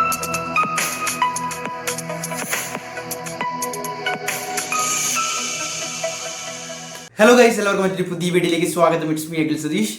Hello guys, എല്ലാവർക്കും മറ്റൊരു പുതിയ വീഡിയോയിലേക്ക് സ്വാഗതം. It's me Akhil Satheesh.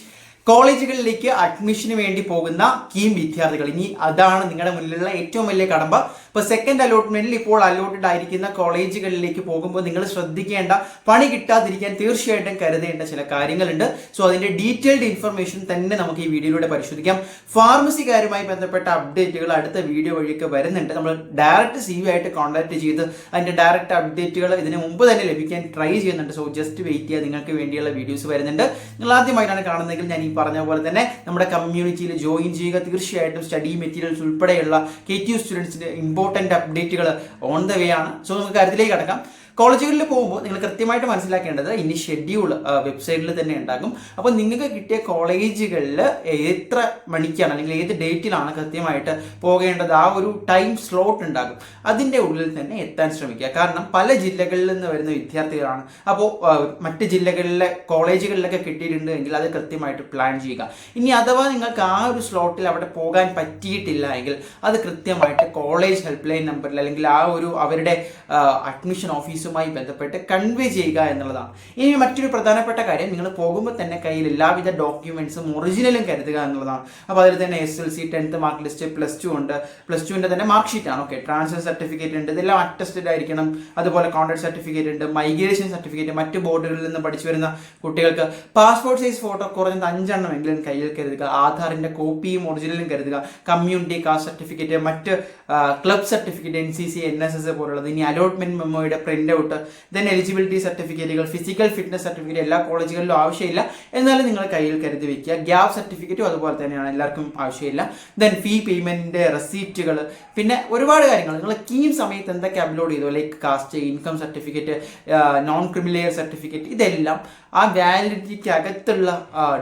കോളേജുകളിലേക്ക് അഡ്മിഷന് വേണ്ടി പോകുന്ന കീം വിദ്യാർത്ഥികൾ, ഇനി അതാണ് നിങ്ങളുടെ മുന്നിലുള്ള ഏറ്റവും വലിയ കടമ്പ. ഇപ്പോൾ സെക്കൻഡ് അലോട്ട്മെന്റിൽ ഇപ്പോൾ അലോട്ടഡ് ആയിരിക്കുന്ന കോളേജുകളിലേക്ക് പോകുമ്പോൾ നിങ്ങൾ ശ്രദ്ധിക്കേണ്ട, പണി കിട്ടാതിരിക്കാൻ തീർച്ചയായിട്ടും കരുതേണ്ട ചില കാര്യങ്ങളുണ്ട്. സോ അതിന്റെ ഡീറ്റെയിൽഡ് ഇൻഫർമേഷൻ തന്നെ നമുക്ക് ഈ വീഡിയോയിലൂടെ പരിശോധിക്കാം. ഫാർമസിക്കാരുമായി ബന്ധപ്പെട്ട അപ്ഡേറ്റുകൾ അടുത്ത വീഡിയോ വഴിയൊക്കെ വരുന്നുണ്ട്. നമ്മൾ ഡയറക്റ്റ് CV ആയിട്ട് കോൺടാക്ട് ചെയ്ത് അതിന്റെ ഡയറക്റ്റ് അപ്ഡേറ്റുകൾ ഇതിന് മുമ്പ് തന്നെ ലഭിക്കാൻ ട്രൈ ചെയ്യുന്നുണ്ട്. സോ ജസ്റ്റ് വെയിറ്റ് ചെയ്യുക, നിങ്ങൾക്ക് വേണ്ടിയുള്ള വീഡിയോസ് വരുന്നുണ്ട്. നിങ്ങൾ ആദ്യമായിട്ടാണ് കാണുന്നതെങ്കിൽ ഞാൻ ഈ പറഞ്ഞ പോലെ തന്നെ നമ്മുടെ കമ്മ്യൂണിറ്റിയിൽ ജോയിൻ ചെയ്യുക. തീർച്ചയായിട്ടും സ്റ്റഡി മെറ്റീരിയൽസ് ഉൾപ്പെടെയുള്ള KTU സ്റ്റുഡൻസിന്റെ ഇമ്പോർട്ടന്റ് അപ്ഡേറ്റുകൾ ഓൺ ദ വേ ആണ്. സോ നമുക്ക് കാര്യത്തിലേക്ക് കടക്കാം. കോളേജുകളിൽ പോകുമ്പോൾ നിങ്ങൾ കൃത്യമായിട്ട് മനസ്സിലാക്കേണ്ടത് ഇനി ഷെഡ്യൂൾ വെബ്സൈറ്റിൽ തന്നെ ഉണ്ടാകും. അപ്പോൾ നിങ്ങൾക്ക് കിട്ടിയ കോളേജുകളിൽ എത്ര മണിക്കാണ് അല്ലെങ്കിൽ ഏത് ഡേറ്റിലാണ് കൃത്യമായിട്ട് പോകേണ്ടത്, ആ ഒരു ടൈം സ്ലോട്ട് ഉണ്ടാകും. അതിൻ്റെ ഉള്ളിൽ തന്നെ എത്താൻ ശ്രമിക്കുക. കാരണം പല ജില്ലകളിൽ നിന്ന് വരുന്ന വിദ്യാർത്ഥികളാണ്. അപ്പോൾ മറ്റ് ജില്ലകളിലെ കോളേജുകളിലൊക്കെ കിട്ടിയിട്ടുണ്ട് എങ്കിൽ അത് കൃത്യമായിട്ട് പ്ലാൻ ചെയ്യുക. ഇനി അഥവാ നിങ്ങൾക്ക് ആ ഒരു സ്ലോട്ടിൽ അവിടെ പോകാൻ പറ്റിയിട്ടില്ല എങ്കിൽ അത് കൃത്യമായിട്ട് കോളേജ് ഹെൽപ്പ് ലൈൻ നമ്പറിൽ അല്ലെങ്കിൽ ആ ഒരു അവരുടെ അഡ്മിഷൻ ഓഫീസുമായി ബന്ധപ്പെട്ട് കൺവേ ചെയ്യുക എന്നുള്ളതാണ്. ഇനി മറ്റൊരു പ്രധാനപ്പെട്ട കാര്യം, നിങ്ങൾ പോകുമ്പോൾ തന്നെ കയ്യിൽ എല്ലാവിധ ഡോക്യുമെന്റ്സും ഒറിജിനലും കരുതുക എന്നുള്ളതാണ്. അപ്പോൾ അതിൽ തന്നെ SSLC 10th മാർക്ക് ലിസ്റ്റ്, +2 ഉണ്ട്, +2ന്റെ തന്നെ മാർക്ക് ഷീറ്റ് ആണ്. ഓക്കെ, ട്രാൻസ്ഫർ സർട്ടിഫിക്കറ്റ് ഉണ്ട്, ഇതെല്ലാം അറ്റസ്റ്റഡ് ആയിരിക്കണം. അതുപോലെ കോൺടാക്ട് സർട്ടിഫിക്കറ്റ് ഉണ്ട്, മൈഗ്രേഷൻ സർട്ടിഫിക്കറ്റ്, മറ്റ് ബോർഡുകളിൽ നിന്ന് പഠിച്ചു വരുന്ന കുട്ടികൾക്ക് പാസ്പോർട്ട് സൈസ് ഫോട്ടോ കുറഞ്ഞത് 5 എണ്ണമെങ്കിലും കയ്യിൽ കരുതുക. ആധാറിന്റെ കോപ്പിയും ഒറിജിനലും കരുതുക. കമ്മ്യൂണിറ്റി കാസ്റ്റ് സർട്ടിഫിക്കറ്റ്, മറ്റ് ക്ലബ് സർട്ടിഫിക്കറ്റ്, NCC NSS പോലുള്ളത്. ഇനി അലോട്ട്മെന്റ് മെമ്മോയുടെ പ്രിന്റ് ഔട്ട്, ദെൻ എലിജിബിലിറ്റി സർട്ടിഫിക്കറ്റുകൾ, ഫിസിക്കൽ ഫിറ്റ്നസ് സർട്ടിഫിക്കറ്റ് എല്ലാ കോളേജുകളിലും ആവശ്യമില്ല, എന്നാലും നിങ്ങൾ കയ്യിൽ കരുതി വെക്കുക. ഗ്യാപ് സർട്ടിഫിക്കറ്റും അതുപോലെ തന്നെയാണ്, എല്ലാവർക്കും ആവശ്യമില്ല. ദെൻ ഫീ പേയ്മെന്റിന്റെ റെസീപ്റ്റുകൾ, പിന്നെ ഒരുപാട് കാര്യങ്ങൾ നിങ്ങൾ കീം സമയത്ത് എന്തൊക്കെ അപ്ലോഡ് ചെയ്തു, like caste, income certificate, non criminal certificate, ഇതെല്ലാം ആ വാലിഡിറ്റിക്ക് അകത്തുള്ള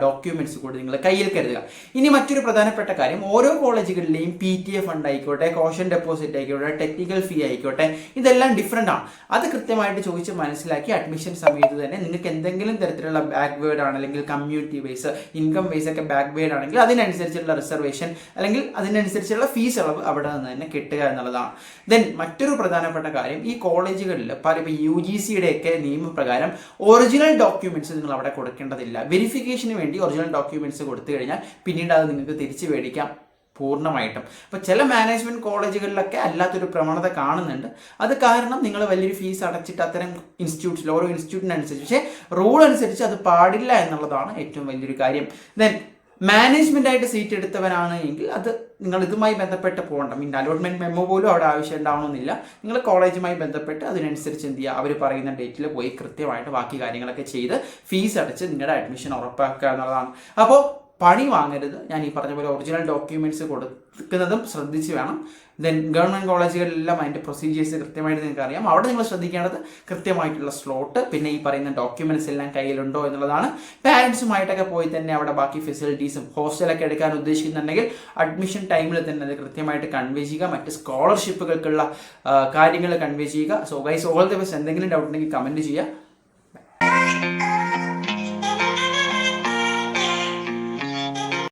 ഡോക്യുമെന്റ്സ് കൂടി നിങ്ങൾ കയ്യിൽ കരുതുക. ഇനി മറ്റൊരു പ്രധാനപ്പെട്ട കാര്യം, ഓരോ കോളേജുകളിലെയും PTA ഫണ്ട് ആയിക്കോട്ടെ, കോഷൻ ഡെപ്പോസിറ്റ് ആയിക്കോട്ടെ, ടെക്നിക്കൽ ഫീ ആയിക്കോട്ടെ, ഇതെല്ലാം ഡിഫറെൻ്റ് ആണ്. അത് കൃത്യമായിട്ട് ചോദിച്ച് മനസ്സിലാക്കി അഡ്മിഷൻ സമയത്ത് തന്നെ നിങ്ങൾക്ക് എന്തെങ്കിലും തരത്തിലുള്ള ബാക്ക് വേർഡ് ആണ് അല്ലെങ്കിൽ കമ്മ്യൂണിറ്റി ബേസ്, ഇൻകം ബേസ് ഒക്കെ ബാക്ക് വേർഡ് ആണെങ്കിൽ അതിനനുസരിച്ചുള്ള റിസർവേഷൻ അല്ലെങ്കിൽ അതിനനുസരിച്ചുള്ള ഫീസ് അളവ് അവിടെ നിന്ന് തന്നെ കിട്ടുക എന്നുള്ളതാണ്. ദെൻ മറ്റൊരു പ്രധാനപ്പെട്ട കാര്യം, ഈ കോളേജുകളിൽ പല UGCയുടെ ഒക്കെ നിയമപ്രകാരം ഒറിജിനൽ ഡോക്യുമെന്റ്സ് നിങ്ങൾ അവിടെ കൊടുക്കേണ്ടതില്ല. വെരിഫിക്കേഷന് വേണ്ടി ഒറിജിനൽ ഡോക്യുമെന്റ്സ് കൊടുത്തു കഴിഞ്ഞാൽ പിന്നീട് അത് നിങ്ങൾക്ക് തിരിച്ചു മേടിക്കാം പൂർണ്ണമായിട്ടും. അപ്പോൾ ചില മാനേജ്മെന്റ് കോളേജുകളിലൊക്കെ അല്ലാത്തൊരു പ്രവണത കാണുന്നുണ്ട്. അത് കാരണം നിങ്ങൾ വലിയൊരു ഫീസ് അടച്ചിട്ട് അത്തരം ഇൻസ്റ്റിറ്റ്യൂട്ട്സിൽ ഓരോ ഇൻസ്റ്റിറ്റ്യൂട്ടിനനുസരിച്ച്, പക്ഷേ റൂൾ അനുസരിച്ച് അത് പാടില്ല എന്നുള്ളതാണ് ഏറ്റവും വലിയൊരു കാര്യം. ദെൻ മാനേജ്മെന്റ് ആയിട്ട് സീറ്റ് എടുത്തവനാണ് എങ്കിൽ അത് നിങ്ങൾ ഇതുമായി ബന്ധപ്പെട്ട് പോകണ്ട. അലോട്ട്മെന്റ് മെമ്മോ പോലും അവിടെ ആവശ്യം ഉണ്ടാവണമെന്നില്ല. നിങ്ങൾ കോളേജുമായി ബന്ധപ്പെട്ട് അതിനനുസരിച്ച് എന്ത് ചെയ്യുക, അവർ പറയുന്ന ഡേറ്റിൽ പോയി കൃത്യമായിട്ട് ബാക്കി കാര്യങ്ങളൊക്കെ ചെയ്ത് ഫീസ് അടച്ച് നിങ്ങളുടെ അഡ്മിഷൻ ഉറപ്പാക്കുക എന്നുള്ളതാണ്. അപ്പോൾ പണി വാങ്ങരുത്. ഞാൻ ഈ പറഞ്ഞ പോലെ ഒറിജിനൽ ഡോക്യുമെന്റ്സ് കൊടുക്കുന്നതും ശ്രദ്ധിച്ച് വേണം. ദെൻ ഗവൺമെന്റ് കോളേജുകളിലെല്ലാം അതിൻ്റെ പ്രൊസീജിയേഴ്സ് കൃത്യമായിട്ട് നിങ്ങൾക്ക് അറിയാം. അവിടെ നിങ്ങൾ ശ്രദ്ധിക്കേണ്ടത് കൃത്യമായിട്ടുള്ള സ്ലോട്ട്, പിന്നെ ഈ പറയുന്ന ഡോക്യുമെന്റ്സ് എല്ലാം കയ്യിലുണ്ടോ എന്നുള്ളതാണ്. പാരൻസുമായിട്ടൊക്കെ പോയി തന്നെ അവിടെ ബാക്കി ഫെസിലിറ്റീസും ഹോസ്റ്റലൊക്കെ എടുക്കാൻ ഉദ്ദേശിക്കുന്നുണ്ടെങ്കിൽ അഡ്മിഷൻ ടൈമിൽ തന്നെ അത് കൃത്യമായിട്ട് കൺവേ ചെയ്യുക. മറ്റ് സ്കോളർഷിപ്പുകൾക്കുള്ള കാര്യങ്ങൾ കൺവേ ചെയ്യുക. So guys, all the best. എന്തെങ്കിലും ഡൗട്ട് ഉണ്ടെങ്കിൽ കമന്റ് ചെയ്യുക.